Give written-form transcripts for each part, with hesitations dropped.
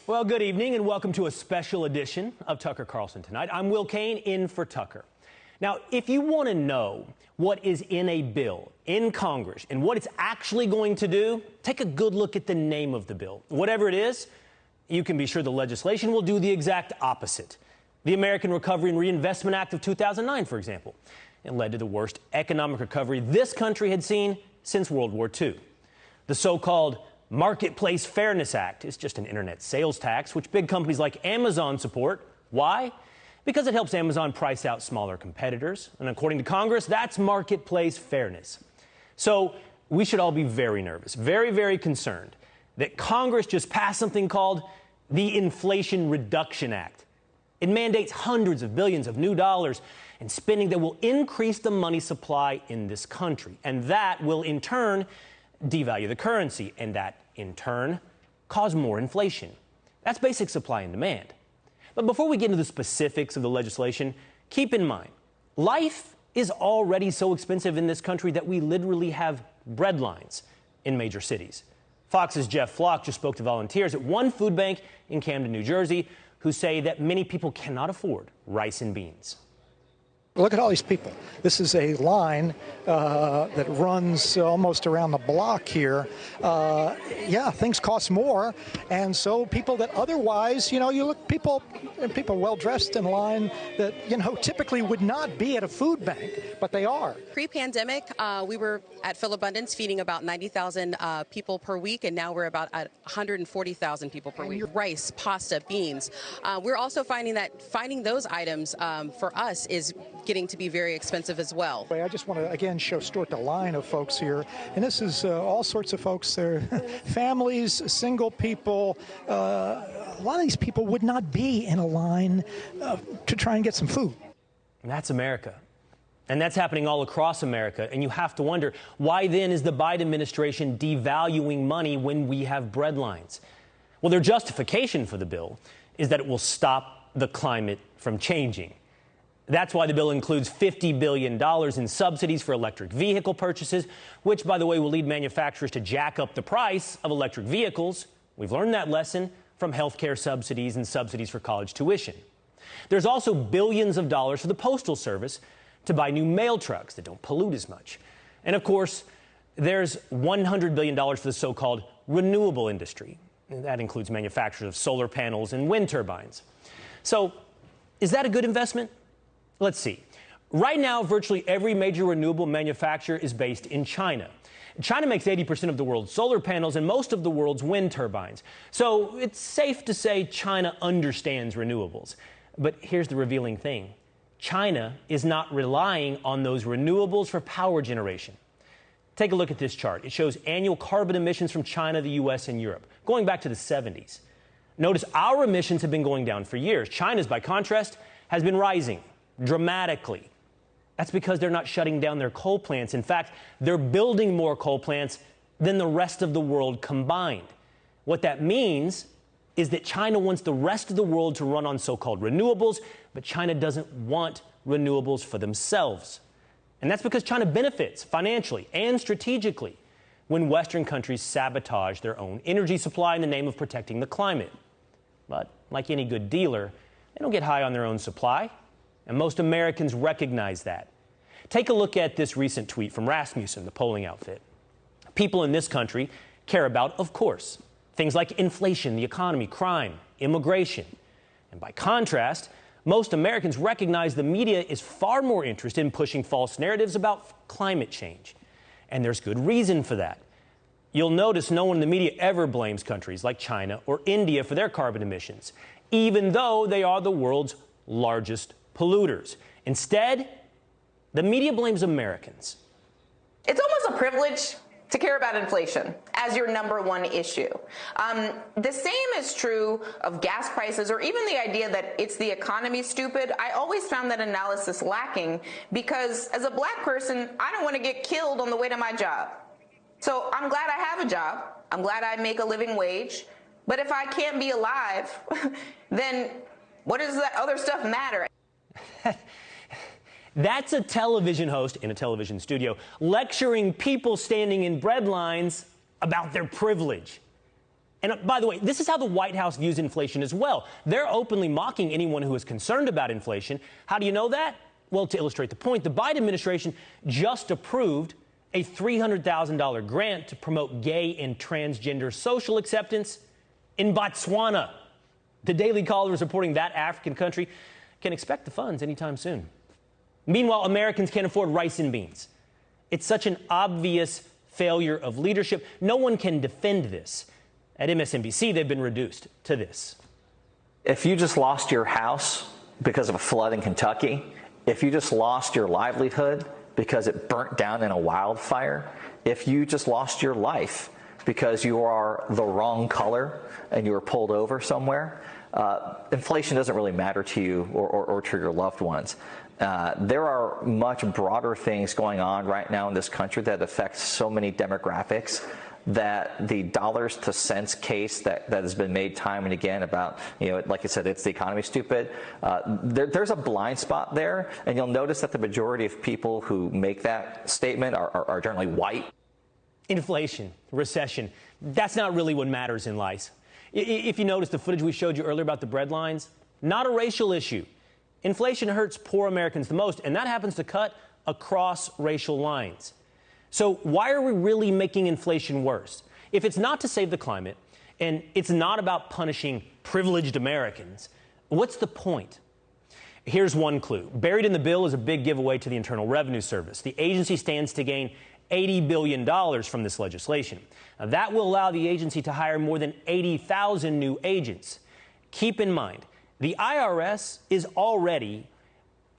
Well, good evening and welcome to a special edition of Tucker Carlson Tonight. I'm Will Kane in for Tucker. Now, if you want to know what is in a bill in Congress and what it's actually going to do, take a good look at the name of the bill. Whatever it is, you can be sure the legislation will do the exact opposite. The American Recovery and Reinvestment Act of 2009, for example, it led to the worst economic recovery this country had seen since World War II. The so-called Marketplace Fairness Act is just an internet sales tax, which big companies like Amazon support. Why? Because it helps Amazon price out smaller competitors. And according to Congress, that's marketplace fairness. So we should all be very nervous, very, very concerned that Congress just passed something called the Inflation Reduction Act. It mandates hundreds of billions of new dollars in spending that will increase the money supply in this country. And that will, in turn, devalue the currency, and that, in turn, cause more inflation. That's basic supply and demand. But before we get into the specifics of the legislation, keep in mind, life is already so expensive in this country that we literally have bread lines in major cities. Fox's Jeff Flock just spoke to volunteers at one food bank in Camden, New Jersey, who say that many people cannot afford rice and beans. Look at all these people. This is a line that runs almost around the block here. Yeah, things cost more, and so people that otherwise, you look people well dressed in line that typically would not be at a food bank, but they are. Pre-pandemic, we were at Fill Abundance feeding about 90,000 people per week, and now we're about at 140,000 people per week. Rice, pasta, beans. We're also finding that finding those items for us is getting to be very expensive as well. I just want to again show Stuart the line of folks here, and this is all sorts of folks. They're families, single people. A lot of these people would not be in a line to try and get some food. And that's America. And that's happening all across America. And you have to wonder, why then is the Biden administration devaluing money when we have bread lines? Well, their justification for the bill is that it will stop the climate from changing. That's why the bill includes $50 billion in subsidies for electric vehicle purchases, which, by the way, will lead manufacturers to jack up the price of electric vehicles. We've learned that lesson from healthcare subsidies and subsidies for college tuition. There's also billions of dollars for the Postal Service to buy new mail trucks that don't pollute as much. And, of course, there's $100 billion for the so-called renewable industry. And that includes manufacturers of solar panels and wind turbines. So is that a good investment? Let's see. Right now, virtually every major renewable manufacturer is based in China. China makes 80% of the world's solar panels and most of the world's wind turbines. So it's safe to say China understands renewables. But here's the revealing thing. China is not relying on those renewables for power generation. Take a look at this chart. It shows annual carbon emissions from China, the U.S., and Europe, going back to the 70s. Notice our emissions have been going down for years. China's, by contrast, has been rising dramatically. That's because they're not shutting down their coal plants. In fact, they're building more coal plants than the rest of the world combined. What that means is that China wants the rest of the world to run on so-called renewables, but China doesn't want renewables for themselves. And that's because China benefits financially and strategically when Western countries sabotage their own energy supply in the name of protecting the climate. But like any good dealer, they don't get high on their own supply. And most Americans recognize that. Take a look at this recent tweet from Rasmussen, the polling outfit. People in this country care about, of course, things like inflation, the economy, crime, immigration. And by contrast, most Americans recognize the media is far more interested in pushing false narratives about climate change. And there's good reason for that. You'll notice no one in the media ever blames countries like China or India for their carbon emissions, even though they are the world's largest polluters. Instead, the media blames Americans. It's almost a privilege to care about inflation as your number one issue. The same is true of gas prices or even the idea that it's the economy stupid. I always found that analysis lacking because as a black person, I don't want to get killed on the way to my job. So I'm glad I have a job. I'm glad I make a living wage. But if I can't be alive, then what does that other stuff matter? That's a television host in a television studio lecturing people standing in bread lines about their privilege. And by the way, this is how the White House views inflation as well. They're openly mocking anyone who is concerned about inflation. How do you know that? Well, to illustrate the point, the Biden administration just approved a $300,000 grant to promote gay and transgender social acceptance in Botswana. The Daily Caller is reporting that African country can expect the funds anytime soon. Meanwhile, Americans can't afford rice and beans. It's such an obvious failure of leadership. No one can defend this. At MSNBC, they've been reduced to this. If you just lost your house because of a flood in Kentucky, if you just lost your livelihood because it burnt down in a wildfire, if you just lost your life because you are the wrong color and you were pulled over somewhere, inflation doesn't really matter to you or to your loved ones. There are much broader things going on right now in this country that affect so many demographics that the dollars to cents case that has been made time and again about, like I said, it's the economy stupid. There's a blind spot there, and you'll notice that the majority of people who make that statement are generally white. Inflation, recession, that's not really what matters in life. If you notice the footage we showed you earlier about the bread lines, not a racial issue. Inflation hurts poor Americans the most, and that happens to cut across racial lines. So why are we really making inflation worse? If it's not to save the climate, and it's not about punishing privileged Americans, what's the point? Here's one clue. Buried in the bill is a big giveaway to the Internal Revenue Service. The agency stands to gain $80 billion from this legislation. Now, that will allow the agency to hire more than 80,000 new agents. Keep in mind, the IRS is already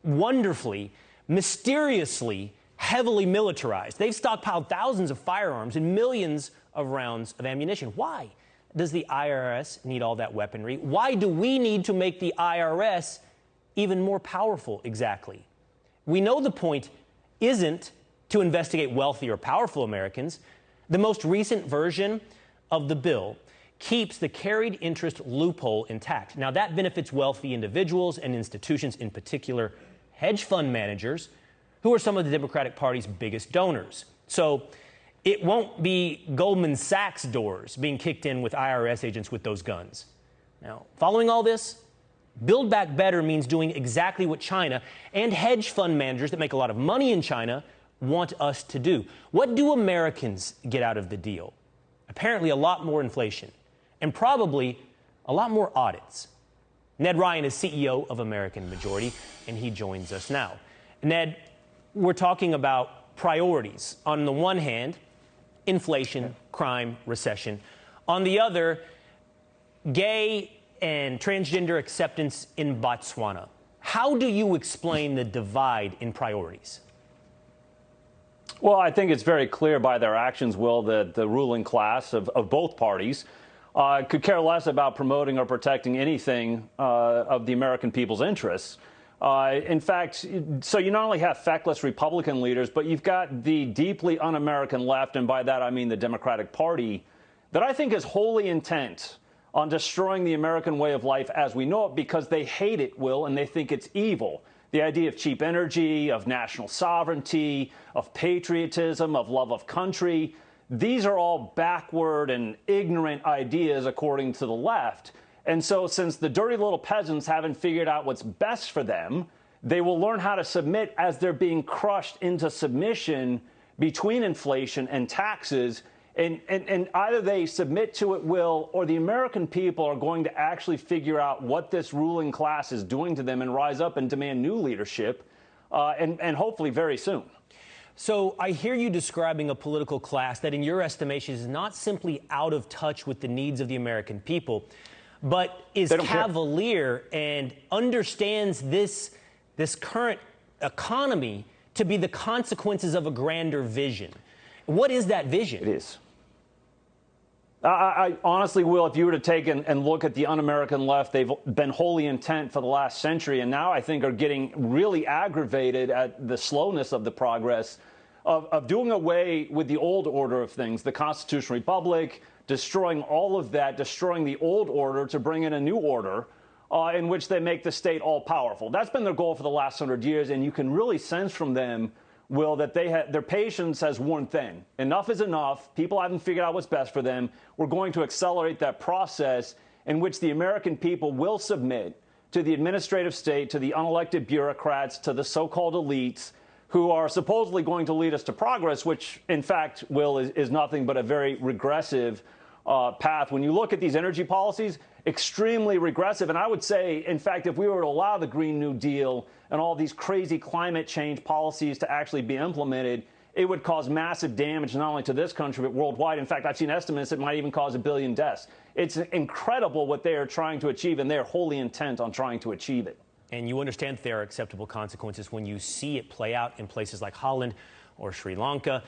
wonderfully, mysteriously, heavily militarized. They've stockpiled thousands of firearms and millions of rounds of ammunition. Why does the IRS need all that weaponry? Why do we need to make the IRS even more powerful exactly? We know the point isn't to investigate wealthy or powerful Americans. The most recent version of the bill keeps the carried interest loophole intact. Now, that benefits wealthy individuals and institutions, in particular hedge fund managers, who are some of the Democratic Party's biggest donors. So it won't be Goldman Sachs doors being kicked in with IRS agents with those guns. Now, following all this, Build Back Better means doing exactly what China and hedge fund managers that make a lot of money in China want us to do. What do Americans get out of the deal? Apparently a lot more inflation and probably a lot more audits. Ned Ryan is CEO of American Majority, and he joins us now. Ned, we're talking about priorities. On the one hand, inflation, crime, recession. On the other, gay and transgender acceptance in Botswana. How do you explain the divide in priorities? Well, I think it's very clear by their actions, Will, that the ruling class of both parties could care less about promoting or protecting anything of the American people's interests. In fact, so you not only have feckless Republican leaders, but you've got the deeply un-American left, and by that I mean the Democratic Party, that I think is wholly intent on destroying the American way of life as we know it because they hate it, Will, and they think it's evil. The idea of cheap energy, of national sovereignty, of patriotism, of love of country, these are all backward and ignorant ideas according to the left. And so since the dirty little peasants haven't figured out what's best for them, they will learn how to submit as they're being crushed into submission between inflation and taxes. And either they submit to it, Will, or the American people are going to actually figure out what this ruling class is doing to them and rise up and demand new leadership, and hopefully very soon. So I hear you describing a political class that, in your estimation, is not simply out of touch with the needs of the American people, but is cavalier and understands this current economy to be the consequences of a grander vision. What is that vision? It is. I honestly, Will, if you were to take and look at the un-American left, they've been wholly intent for the last century, and now I think are getting really aggravated at the slowness of the progress of doing away with the old order of things, the constitutional republic, destroying all of that, destroying the old order to bring in a new order in which they make the state all-powerful. That's been their goal for the last 100 years, and you can really sense from them Will, that their patience has worn thin. Enough is enough. People haven't figured out what's best for them. We're going to accelerate that process in which the American people will submit to the administrative state, to the unelected bureaucrats, to the so-called elites who are supposedly going to lead us to progress, which, in fact, Will, is nothing but a very regressive path. When you look at these energy policies, extremely regressive. And I would say, in fact, if we were to allow the Green New Deal and all these crazy climate change policies to actually be implemented, it would cause massive damage not only to this country but worldwide. In fact, I've seen estimates it might even cause 1 billion deaths. It's incredible what they are trying to achieve, and they're wholly intent on trying to achieve it. And you understand that there are acceptable consequences when you see it play out in places like Holland or Sri Lanka.